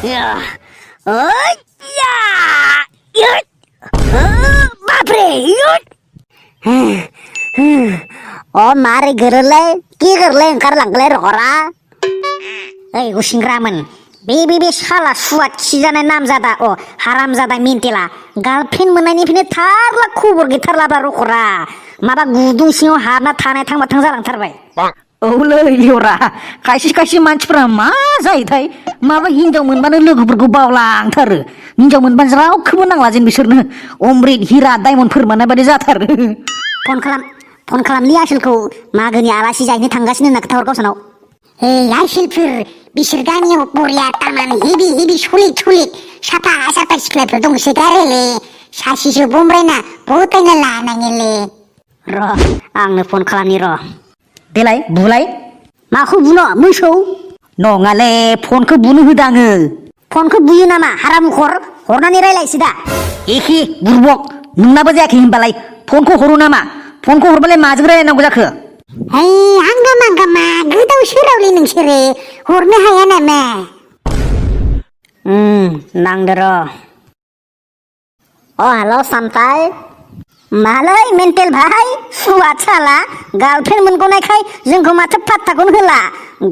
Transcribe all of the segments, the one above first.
Ya. Oh, ya. Yut. Babre, yut. Oh, mari gerle, ki gerle engkar langle rokora. Gusingraman. Bibi salah suat sijanai namzada oh haramzada mintila girlfriend मोननायनिफ्रायनो थारला खबर गैथारला बा रखरा माबा गुदुं सिङाव हाबना थानाय थांबा थां जालांथारबाय औलै लियरा खायसे मानसिफोरा मा जायोथाय माबा हिनजाव मोनबानो लोगोफोरखौ बावलांथारो हिनजाव मोनबानो रावखौबो नांला जेन बिसोरनो अमृत हिरा डायमन्डफोर मोननाय बादि जाथारो फन खालामनि आसोलखौ मागोनि आलासि जाहैनो थांगासिनो होनना खोन्थाहर गावसानाव आसोलफोर बिसोर गामियाव बरिया तामाने हेबि सलिद साफा सिख्लाफोर दंसोगारोलै सासेसो बमब्रायना बहुतायना लानाङोलै र' आंनो फन खालामनि र' देलाय बुलाय माखौ बुनो मोसौ नङाले फनखौ बुनो होदो आङो फनखौ बुयो नामा हारामुखर हरनानै रायलायसै दा एखे बुरबक नोंनाबो जायाखै होनबालाय फनखौ हरो नामा फनखौ हरबालाय माजों रायलायनांगौ जाखो हांगामा गोदाव सोरावलै नोंसोरो हरनो हाया नामा नांदो र' हेल' सामथाय मालै मेन्टेल भाई सुवाद साला गार्लफ्रेन्ड मोनगनायखाय जोंखौ माथो पात्ताखौनो होला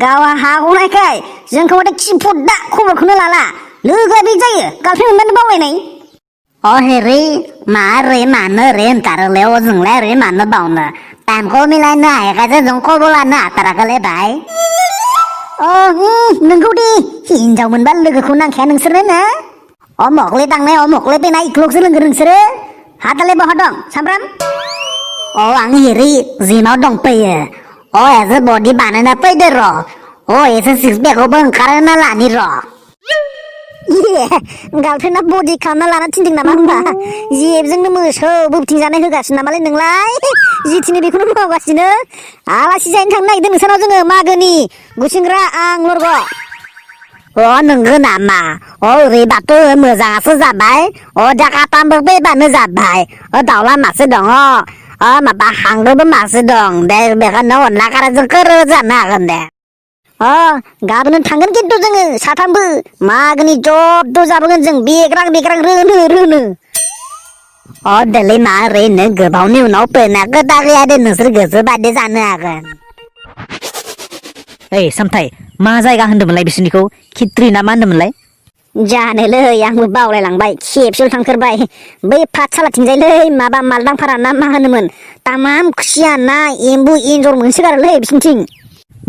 गावहा हागनायखाय जोंखौ माथो खिफुदा खबरखौनो लाला लोगोआ बे जायो गार्लफ्रेन्ड मोनबानो बावलायनाय हेरे मानो रे होनथारोलै जोंलाय ओरै मानो बावनो टाइमखौ मिलायनो हायाखायसो जों खबर लानो हाथाराखैलै भाई नोंगौ दे हिनजाव मोनबा लोगोखौ नांखाया नोंसोरनो ना अमकले थांनाय अमकले फैनाय इखौल'सो लोंगो नोंसोरो हादालाय बहा दं सामब्राम आं हेरि जिमाव दंफैयो एसे बडि बानायना फैदो र' एसे सिक्स पेकआवबो ओंखारना लानि र' गार्लफ्रेन्डआ बडि खालामना लाना थिनदों नामा होनबा जेबजोंनो मोसौ बोबथिंजानाय होगासिनो नामालाय नोंलाय जिथिनो बेखौनो मावगासिनो आलासि जानो थांनो नागिरदों नोंसानाव जोङो मागोनि गुसिंग्रा आं लरग नोंगो नामा ओरैबाथ' मोजाङासो जाबाय जाकातामबो फैबानो जाबाय दाउला मासे दङ माबा हांगोबो मासे दं दे बेखायनो अनला खारैजों खोरो जानो हागोन दे गाबोन थांगोन खिन्थु जोङो साथामबो मागोनि जब्द जाबोगोन जों बेग्रां रोनो देलै मा ओरैनो गोबावनि उनाव फैना खोथा गैया दे नोंसोर गोसो बायदि जानो हागोन सामथाय मा जायगा होनदोंमोनलाय बिसोरनिखौ खित्रि ना मा होनदोंमोनलाय जानोलै आंबो बावलायलांबाय खेबसेल' थांफेरबाय बै पाठसालाथिंजायलै माबा मालदांफारा ना मा होनोमोन तामाम खुसिया ना एम्बु एन्जर मोनसोगारोलै बिसोरनिथिं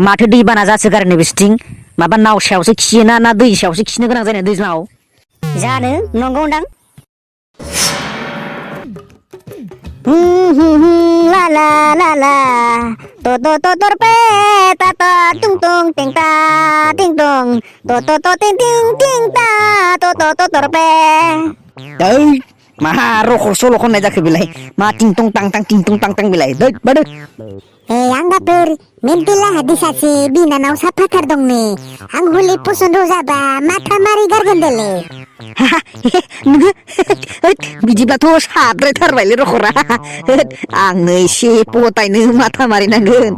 माथो दैबाना जासोगारो बिसोरथिं माबा नाव सायावसो खियोना ना दै सायावसो खिनो गोनां जायो दैज्लाङाव जानो नंगौदां ला ला ला ला to torpe ta ta tung tung ting ta ting tung to ting ting ting ta to torpe मा रखर सल' खननाय जाखो बेलाय मा टिं टं टां टां टिं टं टां टां बेलाय बादो आंगाफोर मेन्टेला हादिसासि बिनानाव साफाथार दंनो आं हले पसन्द जाबा माथा मारि गारगोन देले नोङो बिदिब्लाथ' साद्रायथारबायलै रखरा आंनो एसे पटायनो माथा मारिनांगोन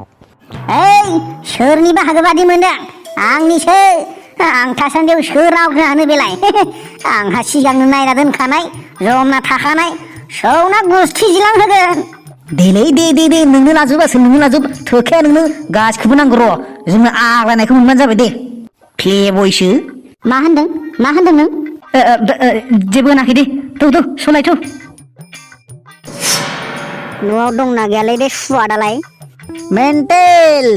सोरनि बाहागो बादि मोनदों आंनिसो आं थासान्दियाव सोर रावखौ हानो बेलाय आंहा सिगांनो नायना दोनखानाय जमना थाखानाय सौना गुस्थि जिलां होगोन देलै दे नोंनो लाजोब थोखाया नोंनो गासिखौबो नांगौ र' जोंनो आग्लायनायखौ मोनबानो जाबाय दे प्ले बयसो मा होनदों नों जेबो होनाखै दे थौ सलायथ' न'आव दंना गैयालै बे सुवादालाय मेन्टेल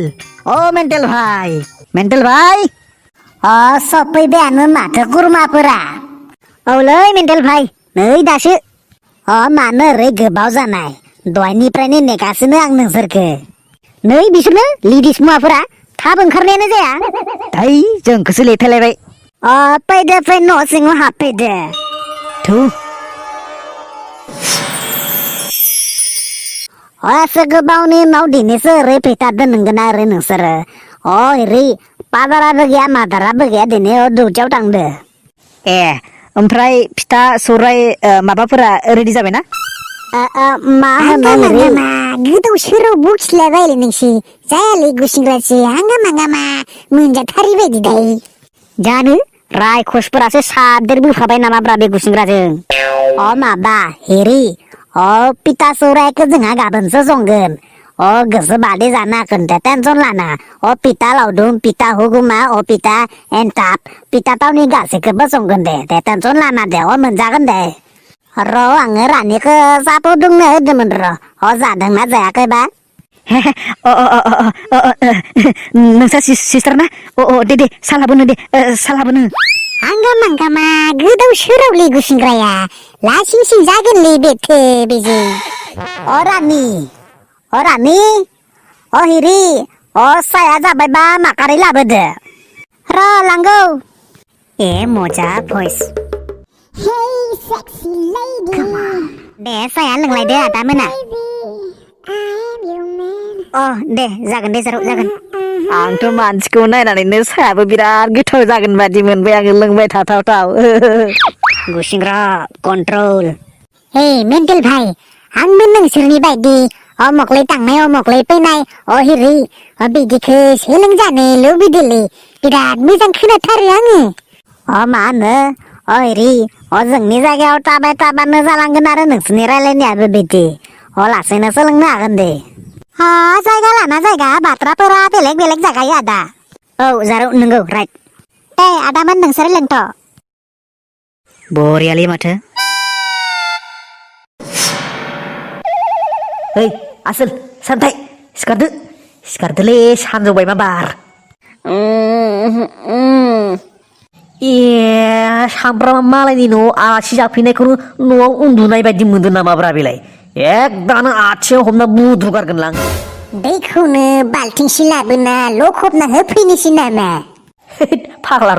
भाई सफैबायानो माथो खुरमाफोरा औलै मेन्टेल भाई नै दासो मानो ओरै गोबाव जानाय दहायनिफ्रायनो नेगासिनो आं नोंसोरखो नै बिसोरनो लेडिस मुवाफोरा थाब ओंखारनायानो जाया जोंखौसो लेथायलायबाय फैदो न' सिङाव हाबफैदो थौ एसे गोबावनि उनाव दिनैसो ओरै फैथारदो नोंगोना ओरै नोंसोरो ओरै बाजाराबो गैया मादाराबो गैया दिनै दुटियाव थांदो ओमफ्राय फिथा सौराय माबाफोरा रेडि जाबायना मा होनो गोदाव सोराव बखिलाबायलै नोंसि जायालै गुसिंग्रासि हांगामा मोनजाथारि बायदि दायो जानो रायखसफोरासो सादेर बोफाबाय नामाब्रा बे गुसिंग्राजों माबा हेरि पिता सौरायखौ जोंहा गाबोनसो संगोन गोसो बादि जानो हागोन दे टेनसन लाना पिता लावदुम पिता हुगुमा पिता एन्टाब पिता थावनि गासैखौबो संगोन दे टेनसन लाना दे मोनजागोन दे आङो रानिखौ साहा फुदुंनो होदोंमोन जादोंना जायाखैबा नोंसा सिस्टार ना दे साहा लाबोनो दे साहा लाबोनो हांगामा गोदाव सोरावलै गुसिंग्राया लासिं सिं जागोनलै बेथो बेजों रानि हिरि साया जाबायबा माखारै लाबोदो लांगौ मजा भइस दे साया लोंलायदो आदा मोना दे जागोन दे जागोन आंथ' मानसिखौ नायनानैनो सायाबो बिराद गोथाव जागोन बादि मोनबाय आङो लोंबाय थाथावथाव गुसिंग्रा कन्ट्रल मेन्टेल भाई आंबो नोंसोरनि बायदि अमकलै थांनाय अमकलै फैनाय हिरि बिदिखौ सोलोंजानो लुबैदोलै बिराद मोजां खोनाथारो आङो मा होनो हिरि जोंनि जायगायाव थाबाय थाबानो जालांगोन आरो नोंसोरनि रायलायनायाबो बिदि लासैनो सोलोंनो हागोन दे जायगा लाना जायगा बाथ्राफोरा बेलेग बेलेग जागायो आदा जारौ नंगौ राइट आदामोन नोंसोर लोंथ' बरियालै माथो आसोल सानथाय सिखारदोलै सानजौबाय मा बार सामफ्राम मालायनि न'आव आलासि जाफैनायखौनो न'आव उन्दुनाय बायदि मोनदों नामाब्रा बेलाय एकदानो आथिङाव हमना बुद्रुगारगोनलां दैखौनो बाल्थिंसे लाबोना लखबना होफैनोसै नामा फाग्ला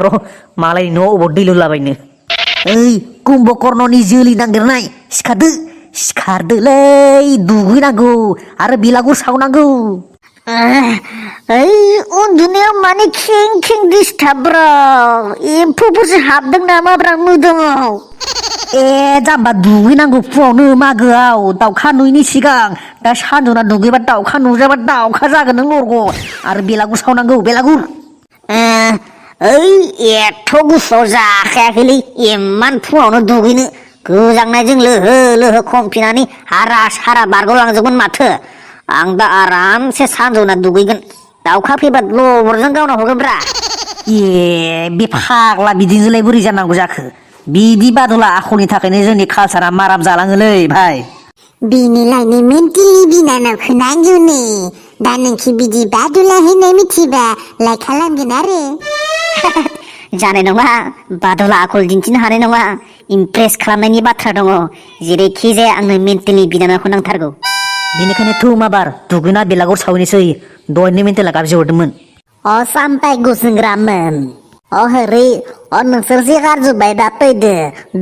मालायनि न'आव अबाव दै लुलाबायनो कुम्भकर्णनि जोलै नांदेरनाय सिखारदोलै दुगैनांगौ आरो बेलागुर सावनांगौ उन्दुनायाव माने खें खें दिसटार्बब्रा एम्फौफोरसो हाबदों नामाब्रा मोदोमाव जाम्बा दुगैनांगौ फुङावनो मागोआव दाउखा नुयैनि सिगां दा सानजुना दुगैबा दाउखा नुजाबा दाउखा जागोन नों लरग आरो बेलागुर सावनांगौ बेलागुर एथ' गुसुआव जाखायाखैलै इमान फुङावनो दुगैनो गोजांनायजों लोहो लोहो खमफिनानै हारा सारा बारग'लांजोबगोन माथो आं दा आरामसे सानजौना दुगैगोन दाउखा फैबा लबरजों गावना हरगोनब्रा बे फाग्ला बिदिजोंलाय बोरै जानांगौ जाखो बिदि बादुला आखलनि थाखायनो जोंनि कालसारा माराम जालाङोलै भाइ बिनिलायनो मेन्टेलनि बिनानावखौ नांगौनो दा नोंखि बिदि बादुला होननाय मिथिबा लाइक खालामगोन आरो जानाय नङा बादुला आखल दिन्थिनो हानाय नङा इमप्रेस खालामनायनि बाथ्रा दङ जेरैखि जाया आंनो मेन्टेलनि बिनानावखौ नांथारगौ बेनिखायनो थौ माबार दुगैना बेलागुर सावहैनोसै दहायनो मेन्टेला गाबज्रि हरदोंमोन सामथाय गुसुंग्रामोन हेरै नोंसोर जे गारजोब्बाय दा फैदो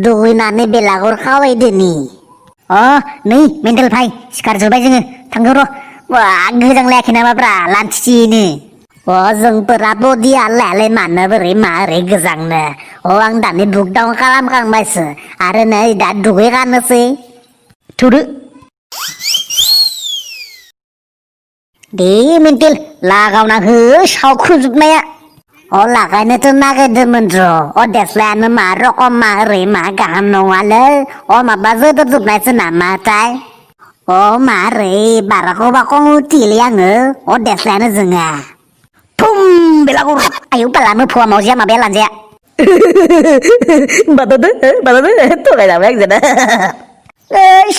दुगैनानै बेलागुर खावैदोनि नै मेन्टेल भाइ सिखारजोब्बाय जोङो थांगौ गोजांलायाखै नामाब्रा लान्थिनो जोंफोरा बदि आलायालाय मानो बोरै गोजांनो आं दानि बुकडाउन खालामखांबायसो आरो नै दा दुगैगानोसै थौदो दे मेन्टेल लागावना हो सावखुजोबनाया लागायनोथ' नागिरदोंमोन देस्लायानो मा रखम मा ओरै मा गाहाम नङालै माबा जोदोबजोबनायसो नामाथाय मारै बाराखौबा खमुथिलै आङो देस्लायानो जोङा थुम बेलागुर आयौ बाला मोफौआ मावजिया माबाया लानजाया बादादो थगायजाबाय आंजोंना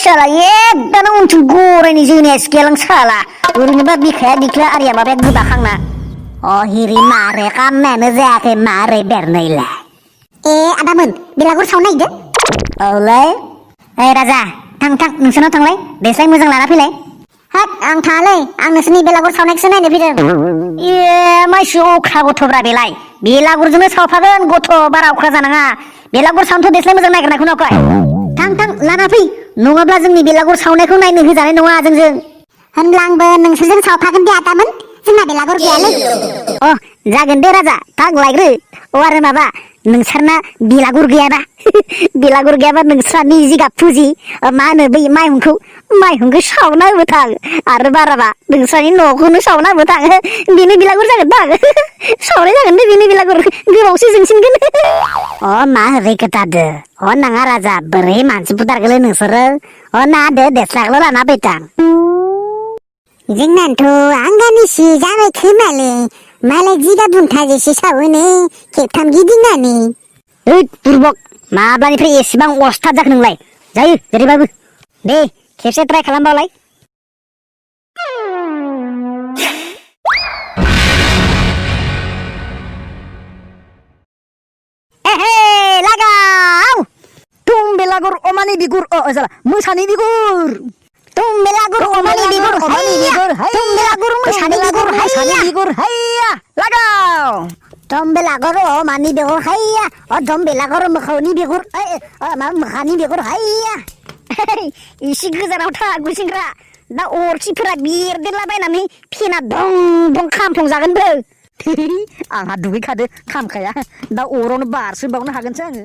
साला एकदानो उनथिं गरायनि जोनाया सिखायालां साला ओरैनोबा बिखाया बिख्ला आरिया माबाया गोबाखांना हिरि मारै खामनायानो जायाखै मारै बेरनैलाय आदामोन बेलागुर सावनो नागिरदों औलै राजा थां नोंसोरनाव थांलाय देसाय मोजां लाना फैलाय हाट आं थाङालै आं नोंसोरनि बेलागुर सावनायखौसो नायनो फैदों मानसि अख्रा गथ'ब्रा बेलाय बेलागुरजोंनो सावफागोन गथ' बारा अख्रा जानाङा बेलागुर सावनोथ' देस्लाय मोजां नागिरनायखौ नुवाखै थां लाना फै नङाब्ला जोंनि बेलागुर सावनायखौ नायनो होजानाय नङा जोंजों होनब्ला आंबो नोंसोरजों सावफागोन दे आदामोन जोंना बेलागुर गैयालै जागोन दे राजा थां लायग्रो आरो माबा नोंसोरना बिलागुर गैयाना बिलागुर गैयाबा नोंस्रानि जिगाब फुजि मा होनो बै माइहुंखौ सावना होबो थां आरो बाराबा नोंस्रानि न'खौनो सावना होबो थां बेनो बिलागुर जागोन थां सावनाय जागोन दे बेनो बिलागुर गोबावसो जोंसिनगोन मा होबाय खोथादो नाङा राजा बोरै मानसि बुथारगोलै नोंसोरो ना दे देस्लागल' लाना फैथां जोंनाथ' आंगानिसि जाबाय खोमालै मालाय जिगा बुंथाजोंसो सावोनो खेबथाम गिदिंनानै ओइ बुरबक माब्लानिफ्राय एसेबां अस्ताद जाखो नोंलाय जायो जेरैबाबो दे खेबसे ट्राय खालामबावलाय एहे लागाव तुम बेलागुर अमानि बिगुर जाला मोसानि बिगुर तुम बेलागुर अमानि बिगुर तुम बेलागुर मोसानि बिगुर हैया लागाव तुम बेलागुर अमानि बिगुर हैया तुम बेलागुर मोखौनि बिगुर मोखानि बिगुर हैया इसे गोजानाव था गुसेंग्रा दा अरखिफोरा बेरदेरलाबायनानै फेना दं दं खामफ्लंजागोनबो आंहा दुगैखादो खामखाया दा अरावनो बारसोबावनो हागोनसो आङो